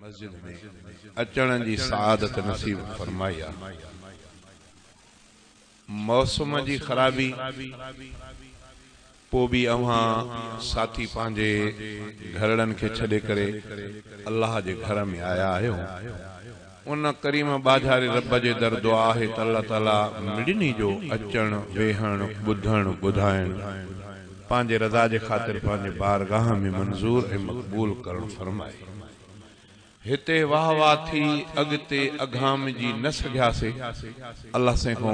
मस्जिद में अचण जी सादत नसीब फरमाया। मौसम जी खराबी पो भी अव्हां साथी पांजे घरड़न के छड़े करे अल्लाह जे घर में आया आयो। उन करीम बाजारे रब जे दर दुआ है त अल्लाह ताला मिड़नी जो अचण वेहण बुधण बुधाइण पांजे रज़ा जे खातिर पांजे बारगाह में मंजूर ए मकबूल करण फरमाए। हिते वाह वाह थी अगते अघाम जी न सघियासे अल्लाह से को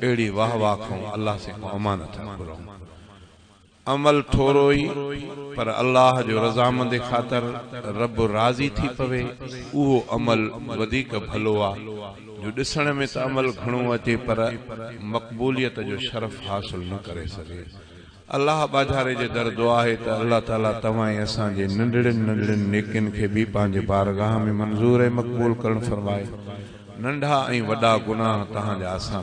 एड़ी वाह वाह को अल्लाह से को अमानत घुरो। अमल थोरो ही पर अल्लाह जो रजामंद खातर रब राजी थी पवे उहो अमल वधिक भलो आ। जो दिसण में त अमल घणो अचे पर मकबूलियत जो शरफ हासिल न करे सके। अल्लाह बाजारे जे दर दुआ है त अल्लाह ताला तवाए असा जे नंढड़न नंढड़न नेकिन के भी पांजे बारगाह में मंजूर है मकबूल करण फरमाए। नंढा ऐं वडा गुनाह तहां जा असा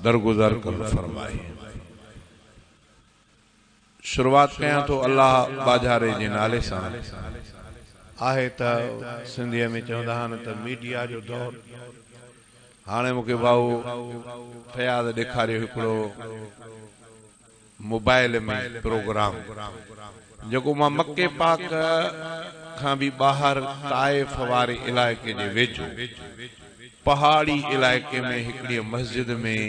दरगुजर कर फरमाए। शुरुआत कयां तो अल्लाह बाजारे जे नाले सां आहे त सिंधीअ में चवंदा आहिनि त मीडिया जो दौर। हाणे मूंखे भाऊ फयाद ॾेखारियो हिकिड़ो मोबाइल में प्रोग्राम जेको मां मक्के पाक खां भी ॿाहिरि ताइफ वारे इलाइक़े जे वेझो पहाड़ी इलाइक़े में हिकिड़ी मस्जिद में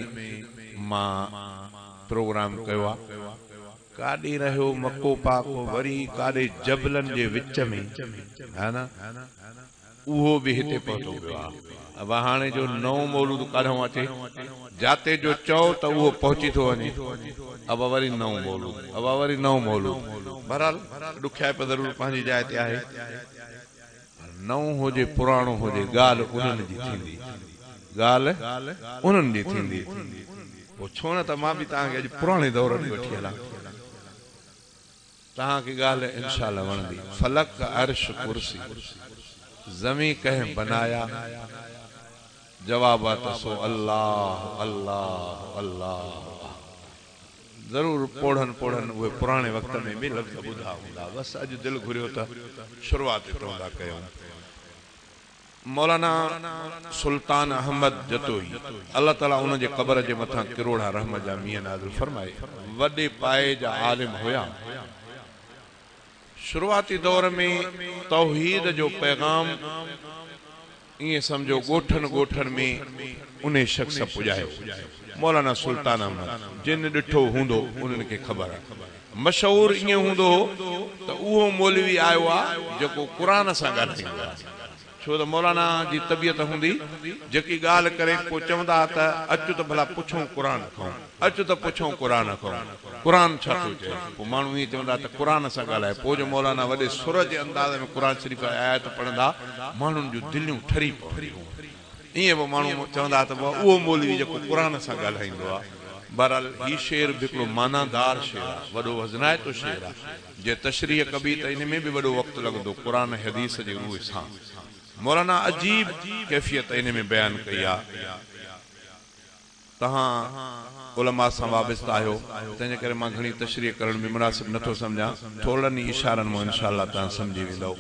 मां प्रोग्राम कयो आहे। काॾे रहियो मक्को पाक वरी काॾे जबलन जे विच में है ना उहो भी हिते पहुतो पियो आहे। अब हाणे जो नओं मौलूद काॾों अचे जाते जो चओ त उहो पहुची थो वञे। अब वरी नओं मौलूद अब वरी नओं मौलूद बहरहाल ॾुखियाई पे ज़रूर पंहिंजी जाइ ते आहे। नओं हुजे पुराणो हुजे ॻाल्हि उन्हनि जी थींदी ॻाल्हि उन्हनि जी थींदी। पोइ छो न त मां बि तव्हांखे अॼु पुराणे दौर में वठी हलां तहां की गाल इंशाअल्लाह वणदी। फलक अर्श कुर्सी जमी कह बनाया जवाबात सो अल्लाह अल्लाह अल्लाह। जरूर पोढ़न उहे पुराने वक्त में भी लफ्ज़ ॿुधा हूंदा। बस अॼु दिल घुरियो त शुरुआत तौंदा कयूं। मौलाना सुल्तान अहमद जतोई अल्लाह ताला उन जे कब्र जे मथा करोड़ा रहमत जा मियां नाज़िल फरमाए। वडे पाए जा आलिम होया। शुरुआती दौर में तौहीद जो पैगाम ये समझो गोठन गोठन में उन्हें शख्स पुजायो। मौलाना सुल्तान अहमद जिन ॾिठो हूंदो उन्हनि खे ख़बर आहे। मशहूर ईअं हूंदो त उहो मौलवी आयो आहे जेको क़ुरान सां ॻाल्हाईंदो आहे। छो त मौलाना जी तबियत हूंदी जेकी ॻाल्हि करे पोइ चवंदा त अचो त भला पुछूं क़ुरान खां अचो त पुछूं क़ुरान खां क़ुरान छा थो चए। पोइ माण्हू ईअं चवंदा त क़ुरान सां ॻाल्हाए। पोइ जो मौलाना वॾे सुर जे अंदाज़ में क़ुरान शरीफ़ आयत पढ़ंदा माण्हुनि जूं दिलियूं ठरी पवंदियूं। ईअं बि माण्हू चवंदा त उहो मौलवी जेको क़ुरान सां ॻाल्हाईंदो आहे। बहरहाल हीउ शेर बि हिकिड़ो मानादार शेर आहे वॾो वज़नाइतो शेर आहे। जे तशरीह कबी त इन में बि वॾो वक़्तु लॻंदो क़ुरान हदीस जे रूह सां। मौलाना अजीब कैफियत इन में बयान कई आहे। तहां उलमा सां वाबस्ता आहियो तंहिंजे करे मां घणी तशरीह करण में मुनासिब नथो सम्झां। थोड़नि ई इशारनि में इंशाअल्लाह तव्हां सम्झी वेंदव।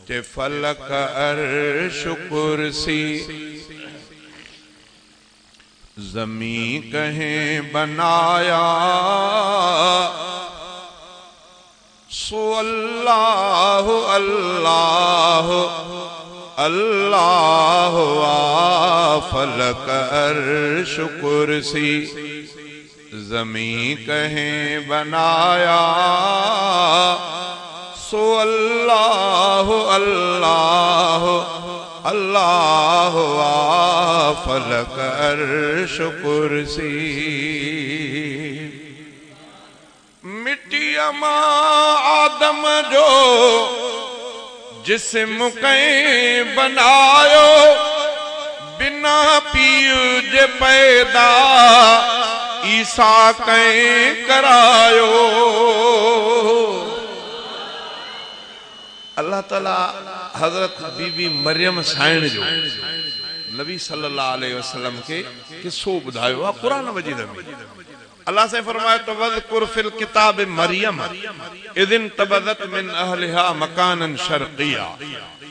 चे फलक अर्श कुर्सी ज़मी कहें बनाया सो अल्लाह अल्लाह अल्लाह फलक अर्श कुर्सी ज़मी कहें बनाया सो अल्लाह अल्लाह अल्लाह फलक अर्श कुर्सी। मिट्टी मां आदम जो जिस्म कहीं बनायो बिना पीउ जे पैदा ईसा कहीं करायो। अल्लाह ताला हजरत बीबी मरियम साइण जो नबी सल्लल्लाहु अलैहि वसल्लम के किस्सो बुधायो आहे कुरान मजीद में। अल्लाह से फरमाया तो वज़कुर फिल किताब मरियम इदिन तबदत मिन अहलिहा मकानन शर्किया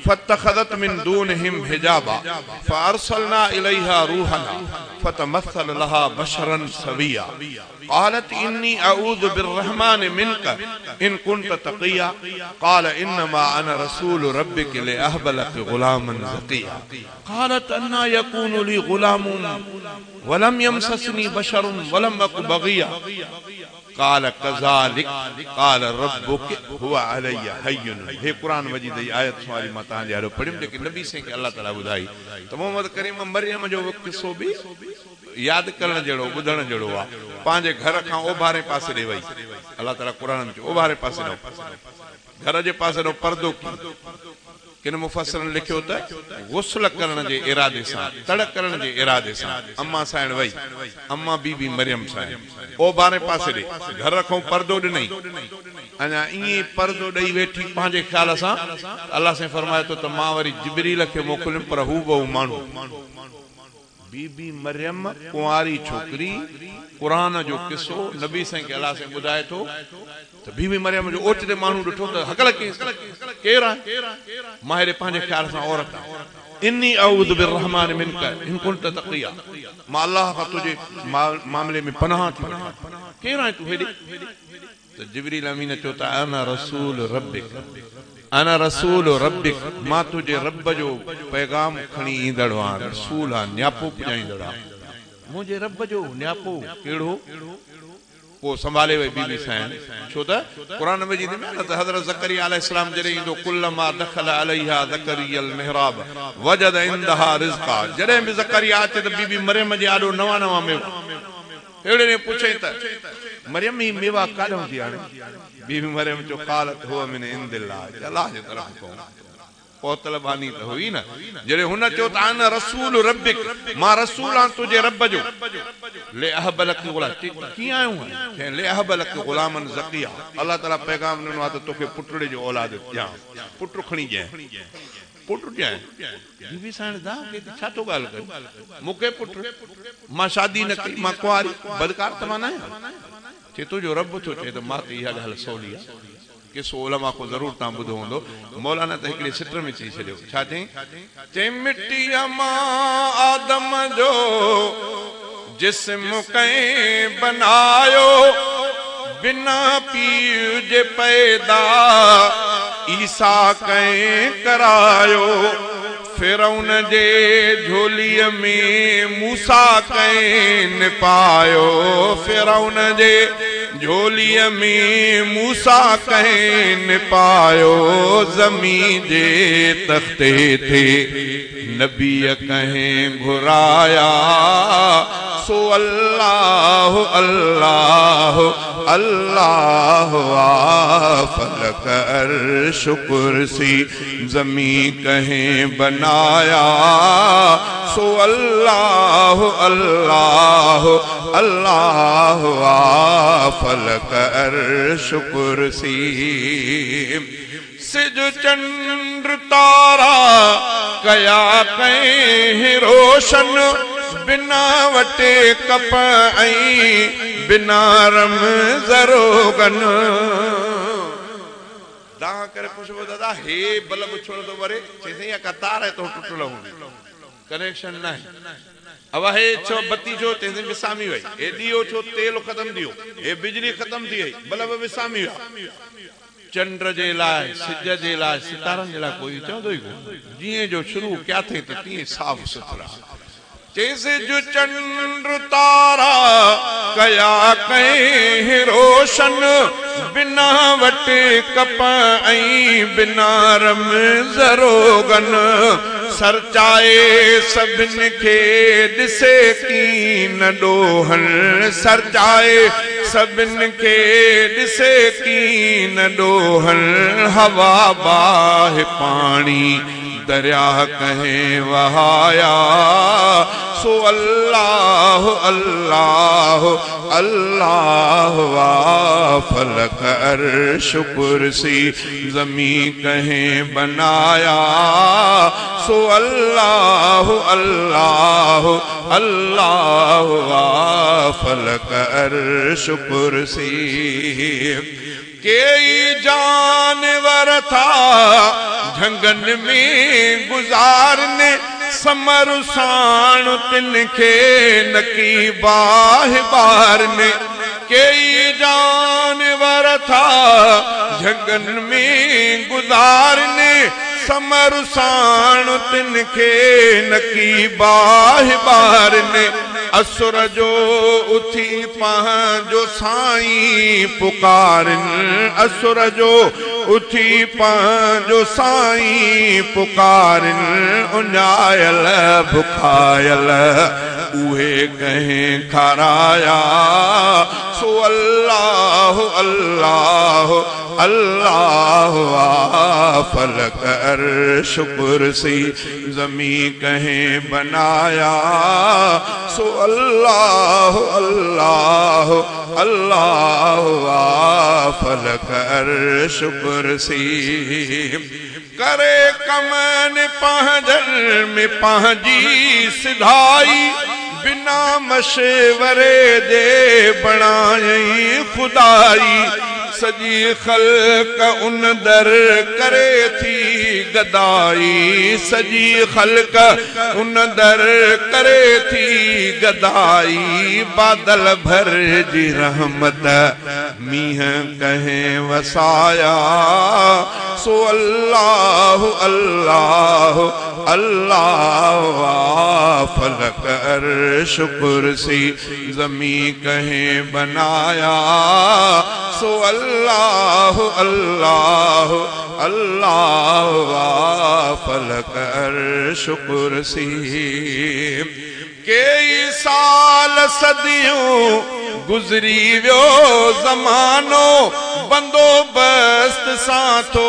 फत्तखदत मिन दूनहिम हिजाबा फअरसलना इलैहा रूहना फतमस्सल लहा बशरन सविया क़ालत इन्नी अऊज़ु बिर्रहमानि मिनका इन कुन्त तक़िया क़ाल इन्नमा अना रसूलु रब्बिक लिअहब लक गुलामन ज़किया क़ालत अन्ना यकूनु ली गुलामुन वलम यमससनी बशरुन वलम अकु बगिया काल कज़ालिक काल रब्बुक हुवा अलैया हय्युन। हे कुरान मजीद जी आयत वारी मां तव्हांजे हारो पढ़ियमि लेकिन नबी से के अल्लाह ताला ॿुधाई त मोहम्मद करीम मरियम जो किस्सो भी याद करण जहिड़ो ॿुधण जहिड़ो आहे। पंहिंजे घर खां ओभारे पासे ॾे वई अल्लाह ताला कुरान में ओभारे पासे ॾो घर जे पासे ॾो पर्दो किन मुफ़स्सिरन लिखियो त गुस्ल करण जे इरादे सां तड़ करण जे इरादे सां अम्मा साइण वई अम्मा बीबी मरियम साइण ओभारे पासे ॾे घर खां पर्दो ॾिनई अञा ईअं पर्दो ॾेई वेठी पंहिंजे ख़्याल सां अल्लाह से फरमाए थो त मां वरी जिबरील खे मोकिलियुमि पर हू बहु माण्हू बीबी मरियम कुंवारी छोकरी कुरान जो किस्सो नबी साईं के अल्लाह से ॿुधाए थो त बीबी मरियम जो ओचिते माण्हू ॾिठो त हकल केरु आहे मां हेॾे पंहिंजे ख़्याल सां औरत इन्नी अऊज़ु बिर्रहमानि मिनका इन कुन्त तक़िया मां अल्लाह खां तुंहिंजे मामले में पनाह थी वठां केरु आहे तूं हेॾे त जिबरील अमीन चयो त अना रसूल रब्बिक मां तुंहिंजे रब जो पैगाम खणी ईंदड़ आहियां रसूल आहे न्यापो पुॼाईंदड़ आहे मुंहिंजे रब जो न्यापो कहिड़ो को संभाले वई बीबी साईं छो त कुरान मजीद में त हज़रत ज़करिया अलैहिस्सलाम जॾहिं ईंदो कुल्लमा दखल अलैहा ज़करियल मिहराब वजद इंदहा रिज़्क़ा जॾहिं बि ज़करिया अचे त बीबी मरियम जे आॾो नवां नवां मेवा अहिड़े ने पुछई त मरियम ही मेवा काॾों थी हाणे बीबी मरियम जो क़ालत हुव मिन इंदिल्लाह अल्लाह जे तरफ़ खां पहुतलबानी त हुई न जॾहिं हुन चयो त अना रसूल रब्बिक मां रसूल आहियां तुंहिंजे रब जो ले अहब लक गुलाम कीअं आयो आहीं ले अहब लक गुलामन ज़किया अल्लाह ताला पैगाम ॾिनो आहे त तोखे पुटड़े जो औलाद ॾियां पुट खणी ॾियां पुट ॾियां बीबी साईं दा छा थो ॻाल्हि कर मूंखे पुट मां शादी न कई मां कुंवारी बदकार त मां न आहियां चे तुंहिंजो रब थो चए त मां त इहा ॻाल्हि सवली आहे किसो उलमा को ज़रूर तव्हां ॿुधो हूंदो मौलाना त हिकिड़े सिट में चई छॾियो छा चई मिटीअ मां आदम जो जिस्म कंहिं बनायो बिना पीउ जे पैदा ईसा कंहिं करायो फिरौन जे झोलीअ में मूसा कंहिं निपायो फिरौन जे झोलीअ में मूसा कंहिं निपायो ज़मीन जे तख़्ते ते नबीअ कंहिं घुराया सो अल्लाह अल्लाह अल्लाह फलक अर्श कुर्सी ज़मीन कंहिं बनाया सो अल्लाह अल्लाह अल्लाह फलक अर्श कुर्सी सिज चंद्र तारा कया कंहिं रोशन बिना वटे कप बिना रम ज़रोगन दाह करे पुछबो दादा हे बल्ब छोड़ तो वरे चेसे या कतार है तो टुटलो कनेक्शन ना अब हे छो बत्ती छो तेसे विसामी वई ए दियो छो तेल खत्म दियो ए बिजली खत्म थी वई बल्ब विसामी वा चंद्र जे लाइ सिज जे लाइ सितारनि जे लाइ कोई चवंदो ई कोन जीअं जो शुरू क्या थे त तीअं साफ़ सुथरा जैसे जो चंद्र तारा कया कंहिं रोशन बिना वटे कप बिना रम ज़रोगन सरचाए सभिनि खे ॾिसे कीन ॾोहन सरचाए सभिनि खे ॾिसे कीन ॾोहन हवा बाहि पाणी दरिया कंहिं वहाया सो अल्लाह अल्लाह अल्लाह फलक अर्श कुर्सी ज़मीन कंहिं बनाया सो अल्लाह अल्लाह अल्लाह फलक अर्श कुर्सी कई जानवर था झंगन में गुजारने समर साण तिनखे नकी बाह बारने कई जानवर था झंगन में गुजारने समर साण तिनखे नकी बाह बारने असुर जो उथी पंहिंजो साईं पुकारन असुर जो उथी पंहिंजो साईं पुकारन उञायल बुखायल उहे कहीं खाराया सो अल्लाह अल्लाह अल्लाह फलक अर्श कुर्सी ज़मी कहीं बनाया सो अल्लाह अल्लाह अल्लाह फलक अर्श कुर्सी करे कमन पंहिंजन में पंहिंजी सिधाई बिना मशवरे दे बणाई खुदाई सजी खल्क उन दर करे थी गदाई सजी खल्क उन दर करे थी गदाई बादल भर जी रहमत मीह कहें वसाया सो अल्लाह अल्लाह अल्लाह फलक अर्श कुर्सी ज़मी कहें बनाया सो अल्लाह अल्लाह अल्लाह फलक अर्श कुर्सी कई साल सदियों गुजरी वियो ज़मानो बंदोबस्त सां थो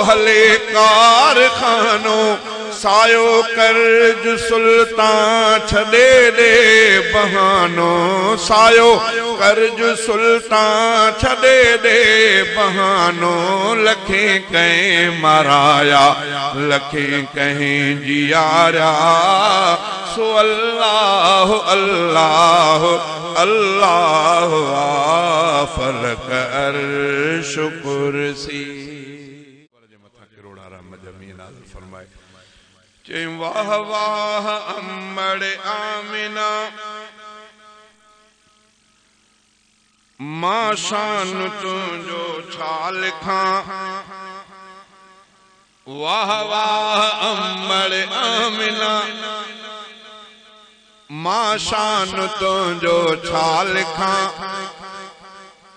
हले कारखानो सायो कर्ज सुल्तान छॾे दे बहानो सायो कर्ज सुल्तान छॾे दे बहानो लखे कहीं माराया लखे कहीं जियारा सो अल्लाह अल्लाह अल्लाह फलक अर्श कुर्सी फरमाए चई वाह वाह अम्मड़ आमिना मां शान तुंहिंजो छा लिखां वाह वाह अम्मड़ आमिना मां शान तुंहिंजो छा लिखां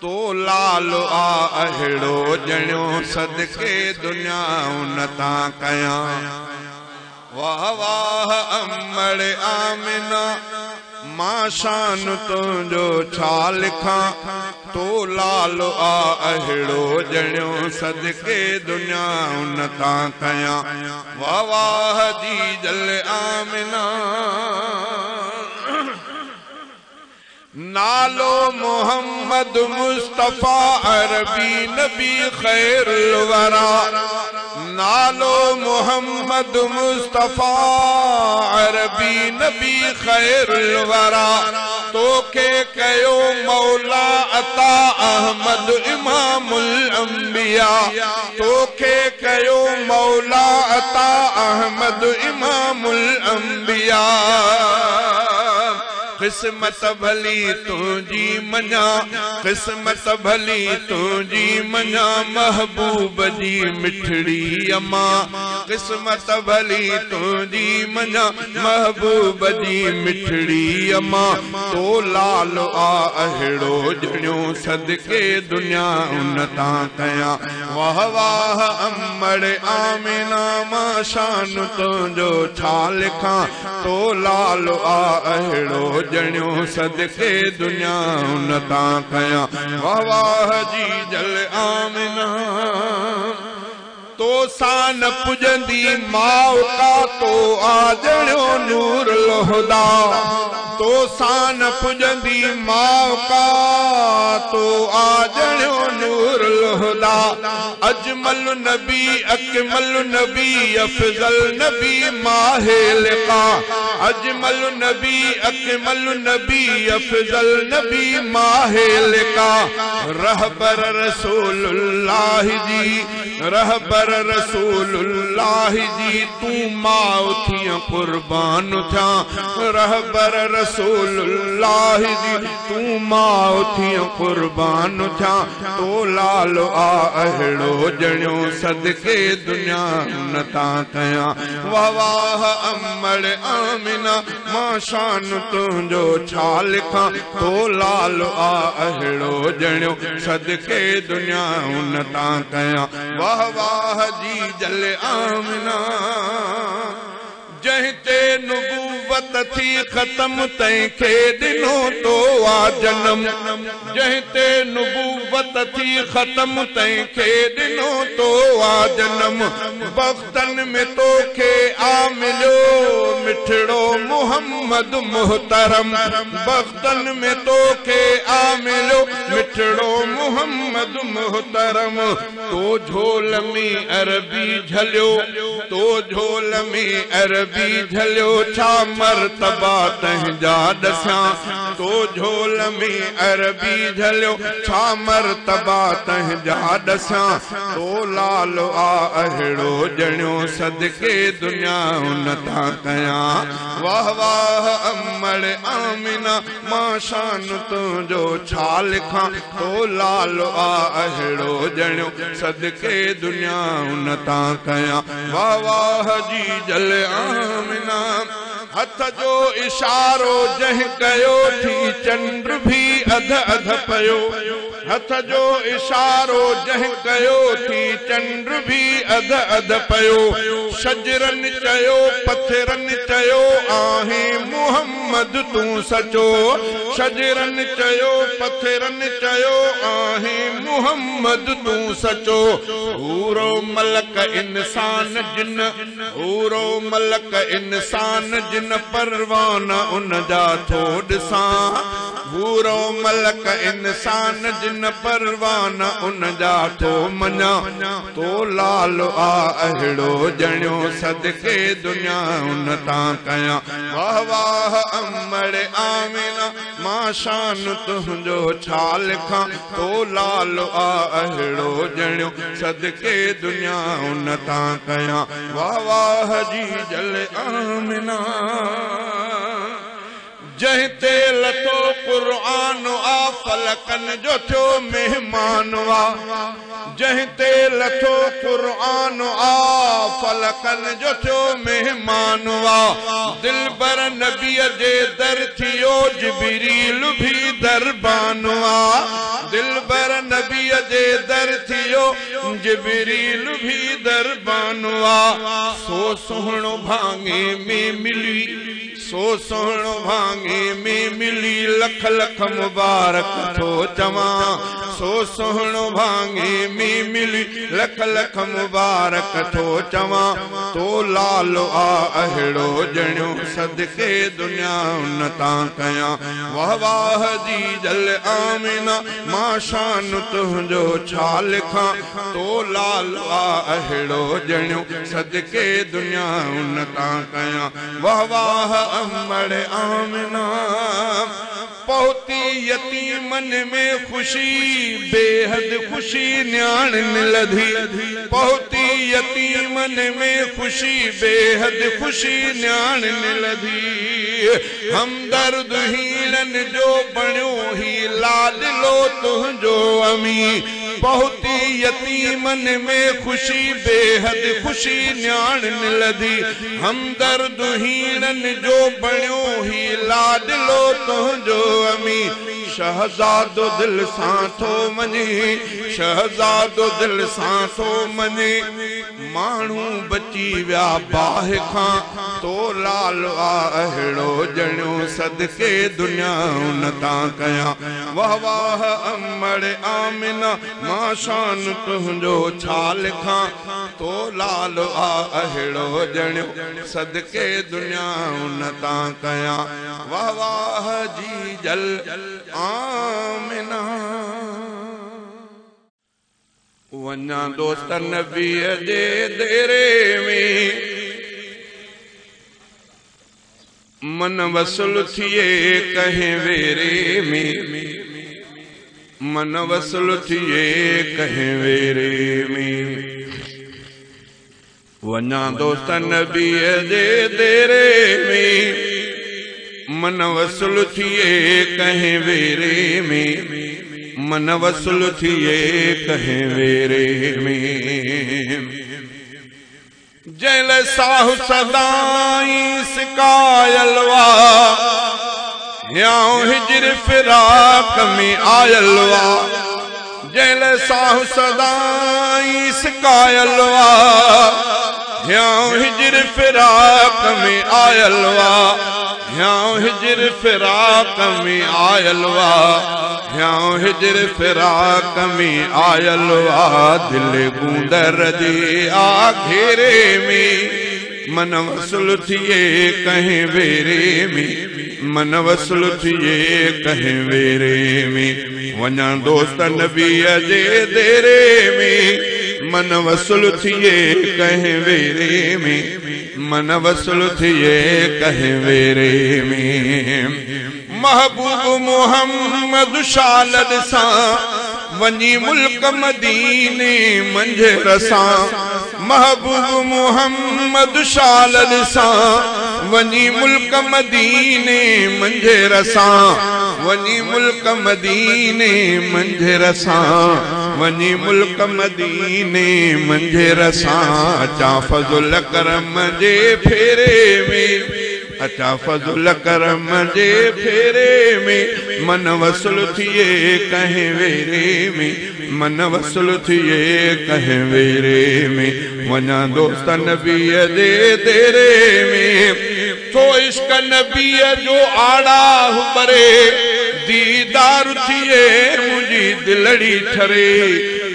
तो लाल आ अहिड़ो ॼणियो सदके दुनिया उन तां कयां वाह वाह अम्मड़ आमिना मां शान तुंहिंजो छा लिखां तो लाल आ अहिड़ो ॼणियो सदके दुनिया उन तां कयां वाह वाह जी जल आमिना नालो मोहम्मद मुस्तफा अरबी नबी खैरुल वरा नालो मोहम्मद मुस्तफा अरबी नबी खैरुल वरा तोखे कयो मौला अता अहमद इमामुल अंबिया तोखे कयो मौला अता अहमद इमामुल अंबिया किस्मत भली तुझी मना किस्मत भली तुझी मना महबूब जी मिठड़ी अम्मा किस्मत भली तुझी मना महबूब जी मिठड़ी अम्मा तो लाल आ अहिड़ो ॼणियो सदके दुनिया उन तां कयां वाह वाह अम्मड़ आमिना मां शान तुंहिंजो छा लिखां तो लाल आ अहिड़ो ॼणियो सदके दुनिया उन तां कयां वाह वाह जी जल आमिना तो सान पुजंदी माउ का तो आजड़ो नूर लोहदा तो सान पुजंदी माउ का तो आजड़ो नूर लोहदा अजमल नबी अकमल नबी अफजल नबी माहे लिका अजमल नबी अकमल नबी अफजल नबी माहे लिका रहबर रसूलुल्लाह जी रहबर रसूलुल्लाह जी तू मां उथिया कुर्बान था रहबर रसूलुल्लाह जी तू मां उथिया कुर्बान था तो लाल आ अहिड़ो जणियो सदके दुनिया नता कया वाह वाह अमड़ आमिना मां शान तुंहिंजो छा लिखां तो लाल आ अहिड़ो जणियो सदके दुनिया नता कया वाह वाह जी जल आमिना जहिते नुबूवत थी खत्म तंहिंखे ॾिनो तो आ जनम जहिते नुबूवत थी खत्म तंहिंखे ॾिनो तो आ जनम बख्तन में तोखे आ मिलियो मिठड़ो मुहम्मद मुहतरम बख्तन में तोखे आ मिलियो मिठड़ो मुहम्मद मुहतरम तो झोल में अरबी झलियो तो झोल में अरबी झलियो छा मर्तबा तंहिंजा ॾसां तो झोल में अरबी झलियो छा मर्तबा तंहिंजा ॾसां तो लाल आ अहिड़ो जणियो सदके दुनिया नथा कयां वाह वाह अमड़ आमिना मां शान तुंहिंजो छा लिखां तो लाल आ अहिड़ो जणियो सदके दुनिया नथा कयां वाह वाह जी जल आमिना हथ जो इशारो जह कयो थी चंद्र भी अध अध पयो हथ जो इशारो जह कयो थी चंद्र भी अध अध पयो शजरन चयो पत्थरन चयो आहे मुहम्मद तू सचो शजरन चयो पत्थरन चयो आहे मुहम्मद तू सचो हूरो मलक इंसान जिन हूरो मलक इंसान जिन परवाना उन जा थो ॾिसां हूरो मलक इंसान जिन परवाना उन जा थो मञा तो लाल आ अहिड़ो जणियो सदके दुनिया नथा कयां वाह वाह अमड़ आमिना मां शान तुंहिंजो छा लिखां तो लाल आ अहिड़ो जणियो सदके दुनिया नथा कयां वाह वाह जी जल आमिना जहिते लथो क़ुर्आन आ फलकन जो थियो मेहमान वा जहिते लथो क़ुर्आन आ फलकन जो थियो मेहमान वा दिलबर नबीअ जे दर थियो जिबरील भी दरबान वा दिलबर नबीअ जे दर थियो जिबरील भी दरबान वा सो सुहिणो भांगे में मिली सो सोहणो भांगे में मिली लख लख मुबारक थो चवां सो सोहणो भांगे में मिली लख लख मुबारक थो चवां तो लाल आ अहिड़ो जणियो सदके दुनिया नथा कयां वाह वाह जी जल आमिना मां शान तुंहिंजो छा लिखां तो लाल आ अहिड़ो जणियो सदके दुनिया नथा कयां वाह वाह अमड़ आमिना पहुती यतीमन में खुशी बेहद खुशी न्याण लधी पहुती यतीमन में खुशी बेहद खुशी न्याण लधी हमदर्द हीरन जो बणियो ही लाडलो तुंहिंजो अमी पहुती यतीमन में खुशी बेहद खुशी न्याण लधी हमदर्द हीरन जो बणियो ही लाडलो तुंहिंजो अमी शहजादो दिल सां थो मञे शहजादो दिल सां थो मञे माण्हू बची विया बाह खां तो लाल आ अहिड़ो जणियो सदके दुनिया नथा कयां वाह वाह अमड़ आमिना मां शान तुंहिंजो छा लिखां तो लाल आ अहिड़ो जणियो सदके दुनिया नथा कयां वाह वाह जी जल आमिना वञा दोस्त नबीअ जे डेरे में मन वसूल थिए कहें वेरे में, मन वसूल थिए कहें वेरे में। वञा दोस्त नबीअ जे देरे में, मन वसूल थिए कहें वेरे में, मन वसूल थिए कहें वेरे में। जैल साहु सदाई सिकायलवा, याऊं हिजर फिराक में आयलवा। जैल साहु सदाई सिकायलवा, याऊं हिजर फिराक में आयलवा। याऊं हिजर फिराक में आयलवा, याऊं हिजर फिराक में आयलवा। दिल गूंदर जे आघेरे में, मन वसूल थिए कहें वेरे में, मन वसूल थिए कहें वेरे में। वञा दोस्त नबीअ जे देरे में, मन वसूल थिए कहें वेरे में, मन वसूल थिए कहें वेरे में। महबूब मोहम्मद शालद सां वञी मुल्क मदीने मंझि रसां। महबूब मोहम्मद शालद सां वञी मुल्क मदीने मंझि रसां। वञी मुल्क मदीने मंझि रसां, वञी मुल्क मदीने मंझि रसां। अचा फज़ुल करम जे फेरे में, अचा फज़ुल करम जे फेरे में। मन वसूल थिए कहें वेरे में, मन वसूल थिए कहें वेरे में। वञा दोस्त नबीअ जे देरे में, तो इश्क नबीअ जो आड़ा हुबरे। दीदार थिए मुझी दिलड़ी ठरे,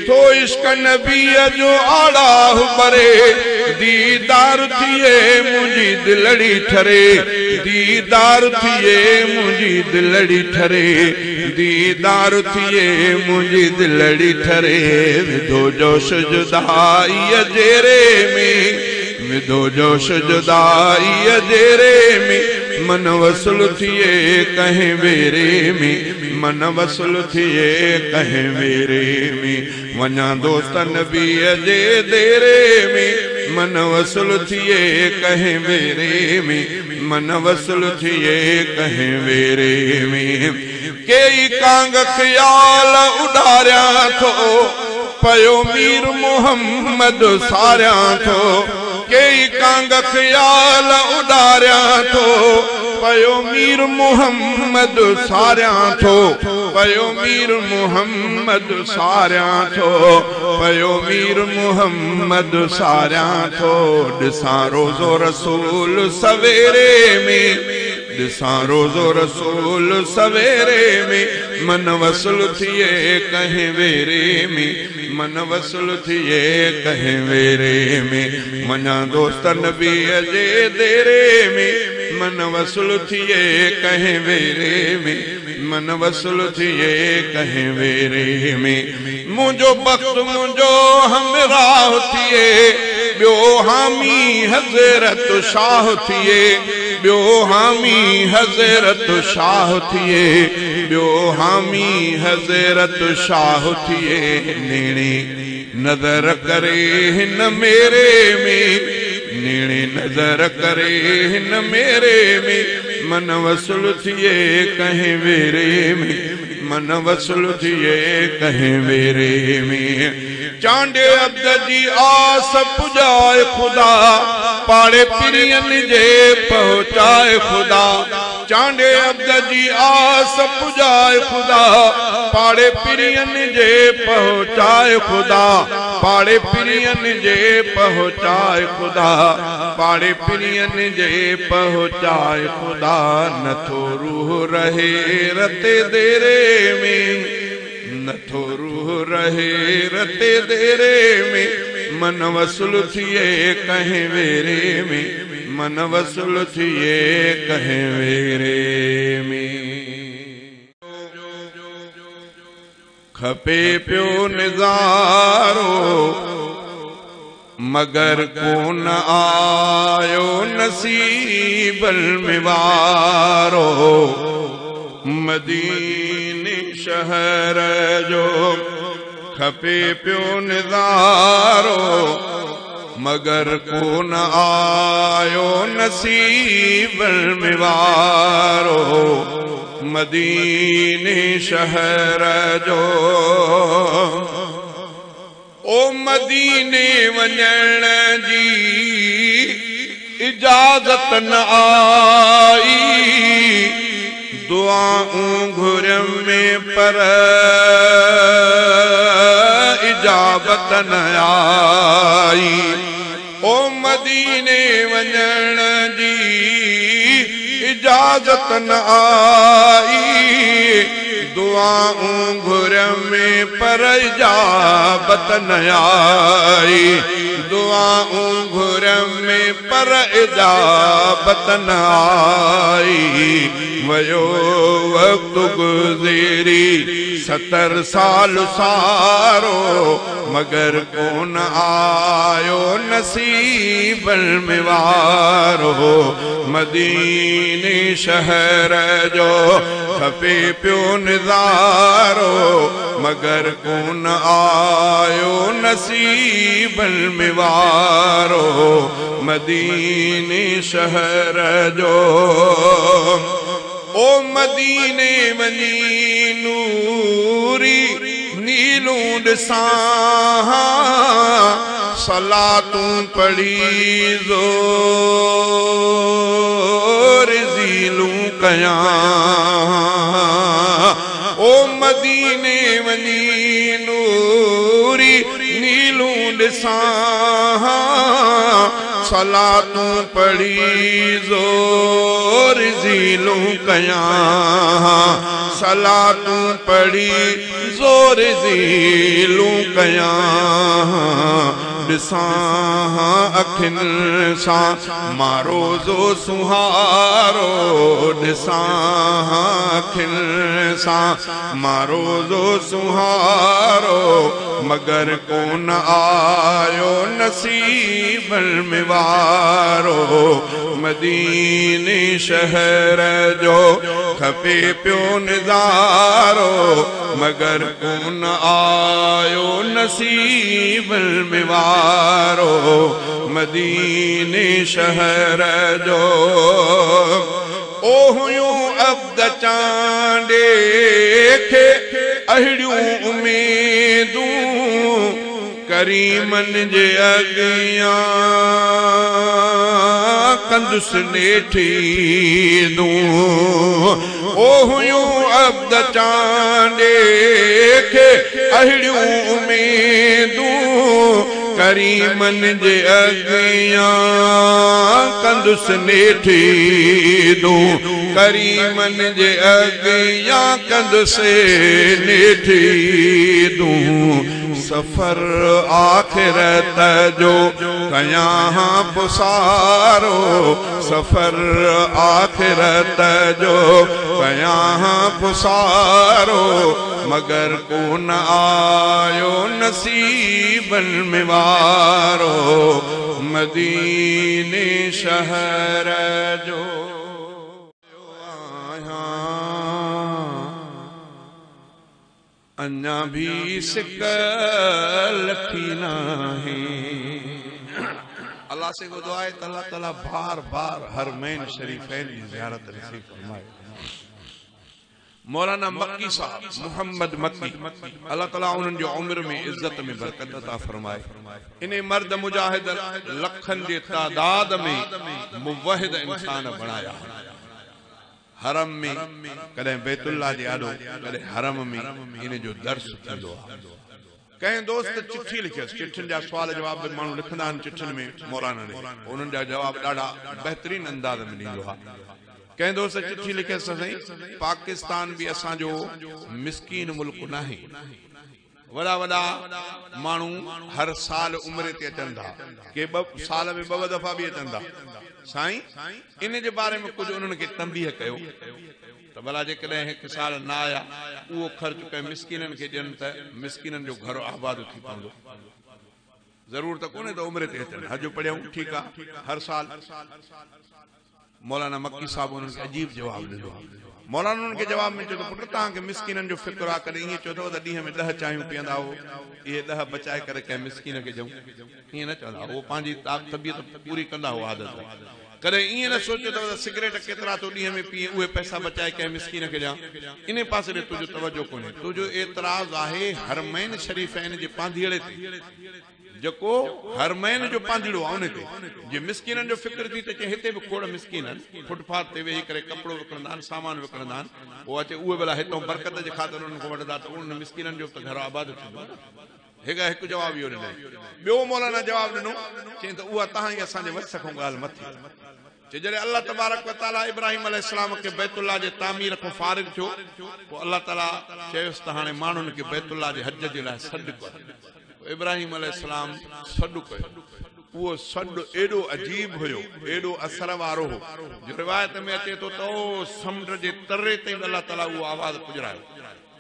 तो इश्क नबीअ जो आड़ा हुबरे। दीदार थिए मुझी दिलड़ी ठरे, दीदार थिए मुझी दिलड़ी ठरे, दीदार थिए मुझी दिलड़ी ठरे। विधो जोश जुदाई जेरे में, विधो जोश जुदाई जेरे में। मन वसूल थिए कहें वेरे में, मन वसूल थिए कहें वेरे में। वञा दोस्त नबीअ जे देरे में, मन वसूल थिए कहें वेरे में, मन वसूल थिए कहें वेरे में। केई कांग ख्याल उडारिया थो, पयो मीर मोहम्मद सारिया थो। केई कांग ख्याल उडारिया थो, पयो मीर मोहम्मद सारिया थो। पयो मीर मोहम्मद सारिया थो, पयो मीर मोहम्मद सारिया थो। ॾिसां रोज़ो रसूल सवेरे में, ॾिसां रोज़ो रसूल सवेरे में। मन वसूल थिए कहें वेरे में, मन वसूल थिए कहें वेरे में। वञा दोस्त नबीअ जे देरे में, मन वसूल थिए कहें वेरे में, मन वसूल थिए कहें वेरे में। मुझो वक्त मुझो हमराह थिए, ॿियो हामी हज़रत शाह थिए। ॿियो हामी हज़रत शाह थिए, ॿियो हामी हज़रत शाह थिए। नेणे नज़र करे हिन मेरे में, नेणे नज़र करे हिन मेरे में। मन वसूल थिए कहें वेरे में, मन वसूल थिए कहें वेरे में। चांडे अब्द जी आस पुजाए खुदा, पाड़े पिरियन जे पहुँचाए खुदा। चांडे अब्द जी आस पुजाए खुदा, पाड़े पिरियन जे पहुँचाए खुदा। पाड़े पिरियन जे पहुँचाए खुदा, पाड़े पिरियन जे पहुँचाए खुदा। नथो रूह रहे रते देरे में, नथो रूह रहे रते देरे में। मन वसूल थिए कहें वेरे में, मन वसूल थिए कहें वेरे में। खपे पियो निज़ारो मगर कोन आयो नसीबल में वारो मदीने शहर जो खपे पियो निज़ारो मगर कोन आयो नसीबल में वारो मदीने शहर जो ओ मदीने वञण जी इजाज़त न आई दुआऊं घुरम में पर इजाबत न आई ओ मदीने वञण जी इजाज़त न आई दुआऊं घुरम में पर इजाबत न आई दुआऊं घुरम में पर इजाबत न आई वयो वक्त गुज़री 70 साल सारो मगर कोन आयो नसीबल में वारो मदीने शहर जो खपे पियो निज़ारो मगर कोन आयो नसीबल में वारो मदीने शहर जो ओ मदीने वनी नूरी नीलूं ॾिसां सलातूं पढ़ी ज़ोर ज़ीलूं कयां ओ मदीने वनी नूरी नीलूं ॾिसां सलातूं पढ़ी ज़ोर ज़ीलूं कयां सलातूं पढ़ी ज़ोर ज़ीलूं कयां ॾिसां अखियुनि सां मां रोज़ो सुहारो ॾिसां अखियुनि सां मां रोज़ो सुहारो मगर कोन आयो नसीबल में वारो मदीने शहर जो खपे पियो निज़ारो मगर कोन आयो नसीबल में वारो मदीने शहर जो ओहुयूं अब्द चांडे खे अहिड़ियूं उम्मीदूं करीमन जे अॻियां कंदुसि नेठींदूं ओहुयूं अब्द चांडे खे अहिड़ियूं उम्मीदूं करीमन जे अॻियां कंदुसि नेठींदूं करीमन जे अॻियां कंदुसि नेठींदूं सफ़र आख़िरत जो कयां पुसारो सफ़र आख़िरत जो कयां पुसारो मगर कोन आयो नसीबन में वारो मदीने शहर जो अन्या भी सिकल थी नाहे अल्लाह से दुआ है अल्लाह ताला बार बार हरमैन शरीफैन की ज़ियारत नसीब फरमाए। मौलाना मक्की साहब मोहम्मद मक्की अल्लाह ताला उन्हनि जो उम्र में इज्जत में बरकत अता फरमाए। इन मर्द मुजाहिद लखन के तादाद में मुवहिद इंसान बनाया। हरम में कदे बैतुल्लाह जे आडो कदे हरम में इन जो दर्श थींदो आहे। कहीं दोस्त चिट्ठी लिखियसि चिट्ठियुनि जा सुवाल जवाब माण्हू लिखंदा आहिनि चिट्ठियुनि में मौलाना ने उन्हनि जा जवाब ॾाढा बहितरीन अंदाज में ॾींदो आहे। कहीं दोस्त चिट्ठी लिखियसि साईं पाकिस्तान भी असांजो मिस्कीन मुल्क नाहे वड़ा वड़ा माण्हू हर साल उम्र ते अचनि था के साल में ॿ दफ़ा भी अचनि था साईं इन जे बारे में कुछ उन्होंने के तंबीह कयो तो भला जेकॾहिं हिकु साल न आया उहो ख़र्च कंहिं मिस्किननि खे ॾियनि त मिस्किननि जो घर आबाद थी पवंदो। ज़रूरत कोन्हे त उम्र ते अचनि हज पढ़ियूं ठीकु आहे हर साल मौलाना मक्की साहब उन्हनि खे अजीब जवाब ॾिनो मौलाना उन्हनि खे जवाब में चयो त पुट तव्हांखे मिसकीननि जो फिक्र आहे कॾहिं ईअं चओ त ॾींहं में 10 चांहियूं पीअंदा हो इहे 10 बचाए करे कंहिं मिसकीन खे ॾियूं ईअं न चवंदा उहो पंहिंजी तबियत पूरी कंदा हुआ आदत कॾहिं ईअं न सोचियो अथव त सिगरेट केतिरा तो ॾींहं में पीए उहे पैसा बचाए कंहिं मिसकीन खे ॾियां इन पासे ॾे तुंहिंजो तवजो कोन्हे तुंहिंजो एतिराज़ आहे हरमैन शरीफ़ आहिनि जे पांधीड़े ते जेको हरमैन जो पांधीड़ो आहे उन ते जे मिसकीननि जो फिक्र थी त चए हिते बि खोड़ मिसकीन आहिनि फुटपाथ ते वेही करे कपिड़ो विकिणंदा आहिनि सामान विकिणंदा आहिनि पोइ अचे उहे भला हितां बरकत जे ख़ातिर उन्हनि खां वठंदा त उन मिसकीननि जो त घर आबाद थींदो हिकु जवाब इहो ॾिनई ॿियो मौलाना जवाब ॾिनो चई त उहा तव्हां ई असांजे वस खां ॻाल्हि मथे जॾहिं अल्लाह तबारक व तआला इब्राहिम अलैहिस्सलाम खे बैतुल्लाह जे तामीर खां फारिग थियो पोइ अल्लाह ताला चयोसि त हाणे माण्हुनि खे बैतुल्लाह जे हज जे लाइ सॾु कर इब्राहिम अलैहिस्सलाम सॾु कयो उहो सॾु एॾो अजीब हुयो एॾो असर वारो हो जो रिवायत में अचे थो त समुंड जे तरे ताईं अल्लाह ताला उहो आवाज़ पुॼरायो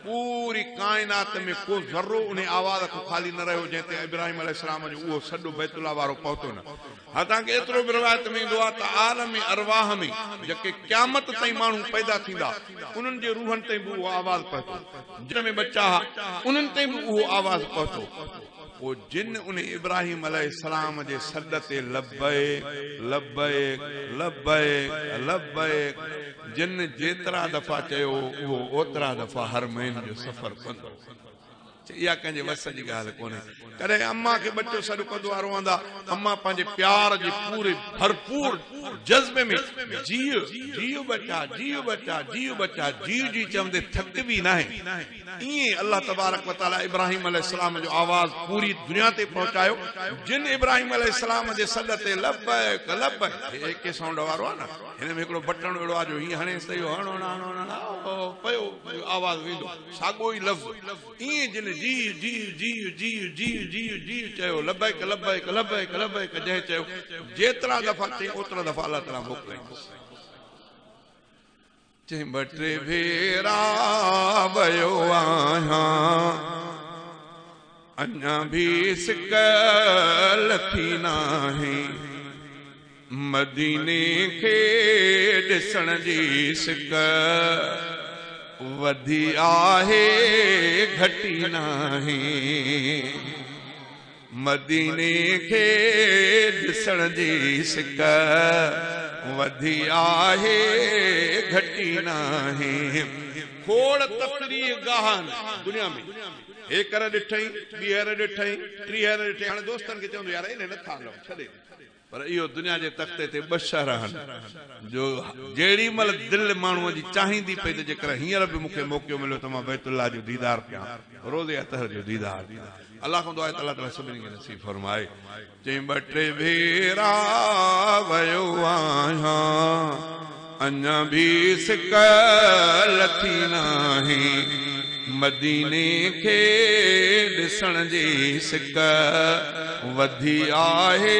पूरी काइनात में को ज़र्रो उन आवाज़ खां ख़ाली न रहियो जंहिं ते इब्राहिम अलैहिस्सलाम जो उहो सॾु बैतुल्लाह वारो पहुतो न हा तव्हांखे एतिरो बि रिवायत में ईंदो आहे त आलम अरवाह में जेके क़यामत ताईं माण्हू पैदा थींदा उन्हनि जे रूहनि ताईं बि उहो आवाज़ पहुतो जिन में बच्चा उन्हनि ताईं बि उहो आवाज़ पहुतो पोइ जिन उन इब्राहिम अलैहिस्सलाम जे सॾ ते लब्बैक लब्बैक लब्बैक लब्बैक जिन जेतिरा दफ़ा चयो उहो ओतिरा दफ़ा हर महीने जो सफ़र कंदो इहा कंहिंजे वस जी ॻाल्हि कोन्हे कॾहिं अम्मा खे बच्चो सॾु कंदो आहे रोअंदा अम्मा पंहिंजे प्यार जे पूरे भरपूर जज़्बे में जीउ जीउ बचा जीउ बचा जीउ बचा जीउ जी चवंदे थकबी न आहे ईअं अल्लाह तबारक व तआला इब्राहिम अलैहिस्सलाम जो आवाज़ पूरी दुनिया ते पहुचायो जिन इब्राहिम अलैहिस्सलाम जे सॾ ते लब्बैक लब्बैक एके साउंड वारो आहे न हिन में हिकिड़ो बटण अहिड़ो आहे जो हीअं हणे सही हणो न हणो न पियो आवाज़ वेंदो साॻियो ई लफ़्ज़ ईअं जिन जी जी जी जी जी जी जी चयो लब्बैक लब्बैक लब्बैक लब्बैक जंहिं चयो जेतिरा दफ़ा चई ओतिरा दफ़ा अल्लाह ताला मोकिलियईं चई ॿ टे भेरा वयो आहियां अञा भी सिक लथी नाहे मदीने खे ॾिसण जी सिक वधी आहे घटी नाहे मदीने खे ॾिसण जी सिक वधी आहे घटी नाहे खोड़ तकरीर गाहन दुनिया में हेकर ॾिठई ॿीहर ॾिठई टीहर ॾिठई हाणे दोस्तनि खे चवंदो यार इन्हें नथा हलो छॾे पर इहो दुनिया जे तख़्ते ते बशर आहिनि जो जेड़ी महिल दिलि माण्हूअ जी चाहींदी पई त जेकर हींअर बि मूंखे मौक़ो मिलियो त मां बैतुल्लाह जो दीदार कयां रोज़े अतहर जो दीदार अल्लाह खां दुआ अल्लाह ताला सभिनी खे नसीब फरमाए चई ॿ टे भेरा वयो आहियां अञा भी सिक लथी नाहे मदीने खे ॾिसण जी सिक वधी आहे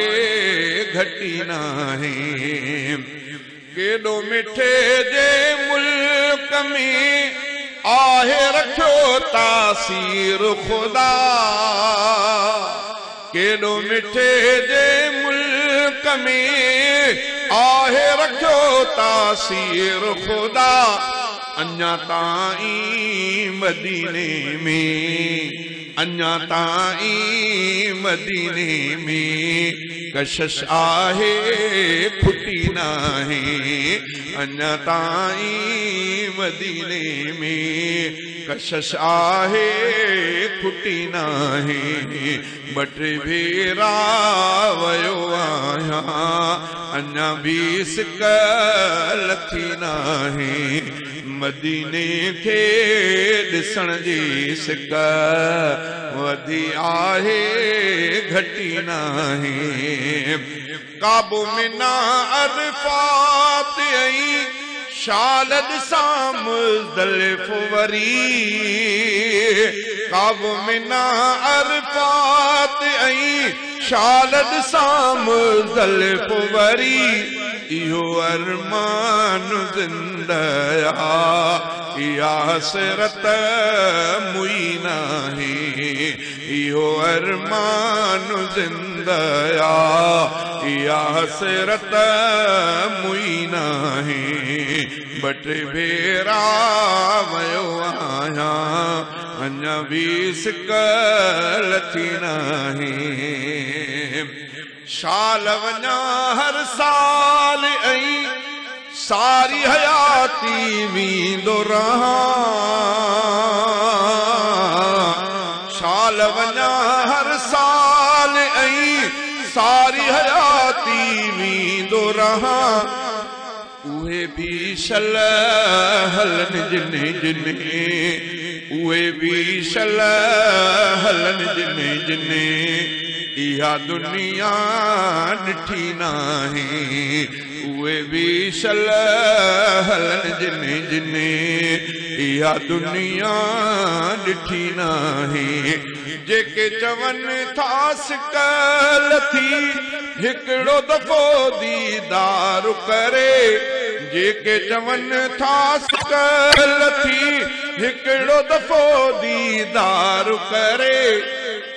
घटी नाहे केॾो मिठे जे मुल्क में आहे रखियो तासीर ख़ुदा केॾो मिठे जे मुल्क में आहे रखियो तासीर ख़ुदा अञा ताईं मदीने में अञा ताईं मदीने में कशिश आहे खुटी नाहे अञा ताईं मदीने में कशिश आहे खुटी नाहे ॿ टे भेरा वयो आहियां अञा भी सिक लथी नाहे मदीने खे ॾिसण जी सिक वधी आहे घटी नाहे काबो में ना अरफात आई शाल ॾिसां मुज़दलिफ़ वरी काबो में ना अरफात आई शाल ॾिसां मुज़दलिफ़ वरी इहो अरमान ज़िंदया इया हसरत मुई नाही इहो अरमान ज़िंदया इया हसरत मुई नाही बट भेरा वयो आहियां अञा भी सिकल थी नाही शाल वञा हर साल ऐं सारी हयाती वींदो रहां शाल वञा हर साल ऐं सारी हयाती वींदो रहां उहे भी शल हलन जिने जिने उहे भी शल हलन जिने जिने इहा दुनिया ॾिठी नाहे उहे भी शल हलन जिने जिने इहा दुनिया ॾिठी नाहे जेके चवनि था सिकल थी हिकिड़ो दफ़ो दीदार करे जेके चवनि था सिकल थी हिकिड़ो दफ़ो दीदार करे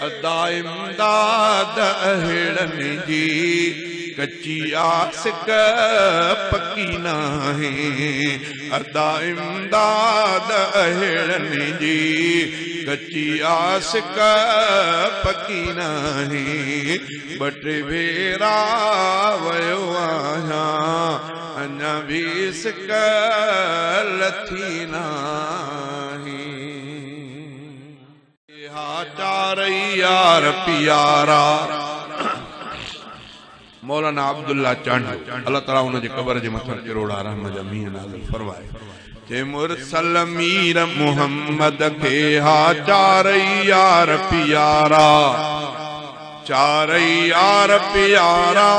अदा इमदाद अहिड़नि जी कच्ची आस पकी नाहे अदा इमदाद अहिड़नि जी कच्ची आस पकी नाहे बट भेरा वयो आहियां अञा भी सिकल थी नाहे चारई यार पियारा मौलाना अब्दुल्ला चांडू अल्लाह ताला उनजे कब्र जे मथां करोड़ा रहमत जा मींहं नाज़िल फरमाए जे मुरसल मीर मोहम्मद के हा चारई यार पियारा चारई यार पियारा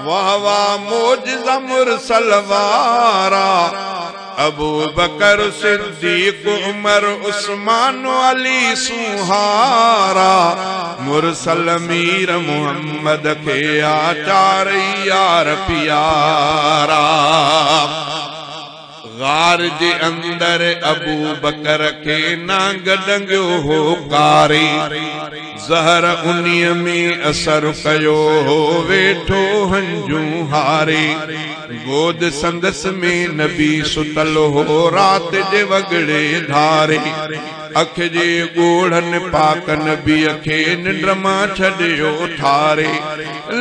वाह वाह मोजज़ा मुरसल वारा अबू बकर सिद्दीक उमर उस्मान अली सुहारा मुरसल मीर मोहम्मद के आचार यार पियारा गार जे अंदर अबू बकर के नांग डंगो हो कारी ज़हर उन्हीअ में असर कयो हो वेठो हंजू हारे गोद संदस में नबी सुतल हो रात जे वगड़े धारे अख जे गोढ़न पाक नबी खे निंड मां छॾियो ठारे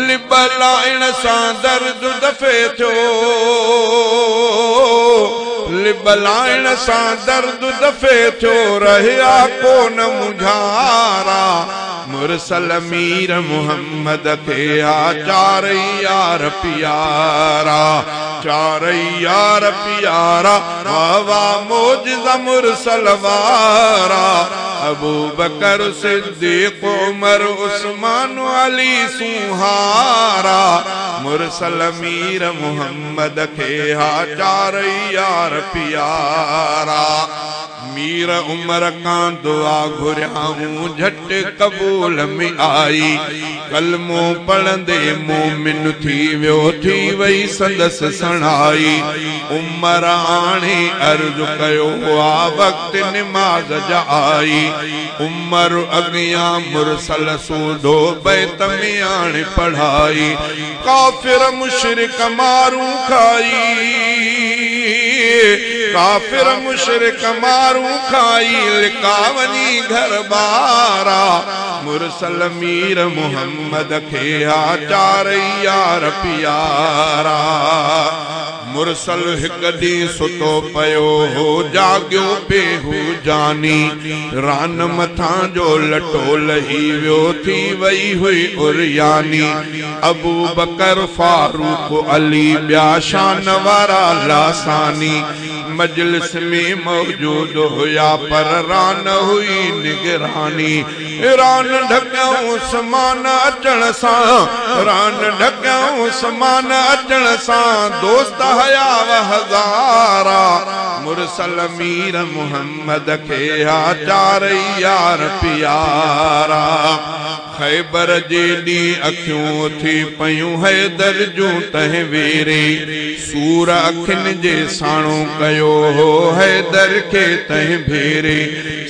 लिब लाइण सां दर्द दफ़े थियो लिब लाइण सां दर्द दफ़े थियो रहिया कोन मुझारा मुरसल मीर मोहम्मद के आचार यार पियारा चार यार पियारा वावा मोजज़ा मुरसल वारा अबू बकर सिद्दीक उमर उस्मान अली सुहारा मुरसल मीर मोहम्मद के आचार यार पियारा मीर उमर का दुआ घुरियाऊं झट कबूल में आई कलमो पढ़ंदे मोमिन थी वियो थी वई संदस सणाई उमर आणे अर्ज कयो आ वक्त निमाज़ जा आई उमर अगियां मुरसल सूदो बैत में आणे पढ़ाई काफिर मुशरिक मारू खाई काफिर मुशरिक मारू खाई लिकावनी घर बारा मुरसल मीर मोहम्मद के आचार यार पियारा मुरसल हिक दी सुतो पयो हो जाग्यो पेहू जानी रान मथां जो लटो लही वियो थी वई हुई उरियानी अबू बकर फारूक अली ब्या शान वारा लासानी मजलिस में मौजूद हुया पर रान हुई निगरानी रान ढकियाऊं समान अचण सां रान ढकियाऊं समान अचण सां दोस्त हया हज़ारा मुरसल मीर मोहम्मद के आचार यार पियारा खैबर जे दी अखियों थी पयूं हैदर जूं तह वेरे सूर अखिन जे साणो कयो कयो हो हैदर के तंहिं भेरे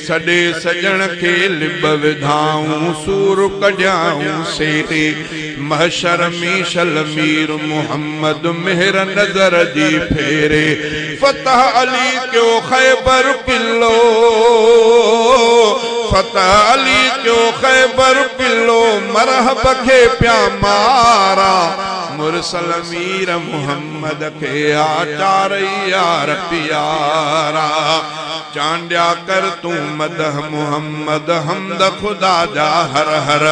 सॾे सजण के लिब विधाऊं सूर कढियाऊं सेरे महशर में शलमीर मुहम्मद मेहर नजर जी फेरे फतह अली क्यो खैबर किलो फतह अली क्यो खैबर किलो मरहब के प्या मारा मुरसल मीर मुहम्मद के आचार यार प्यारा चांड्या कर तू मदह मुहम्मद हमद खुदा जा हर हर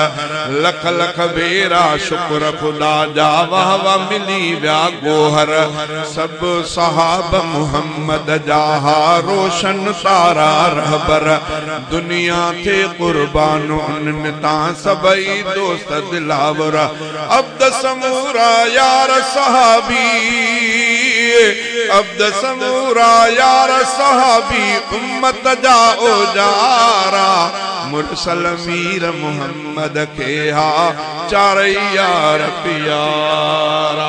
लख लख बेरा शुक्र खुदा जा वाह वाह मिली व्या गोहर सब सहाब मुहम्मद जा रोशन तारा रहबर दुनिया थे कुर्बान उन ता सबई दोस्त दिलावर अब्द समूरा यार सहाबी अब्द समूरा यार सहाबी उम्मत जाओ जारा मुरसल मीर मुहम्मद के हा चार यार प्यारा।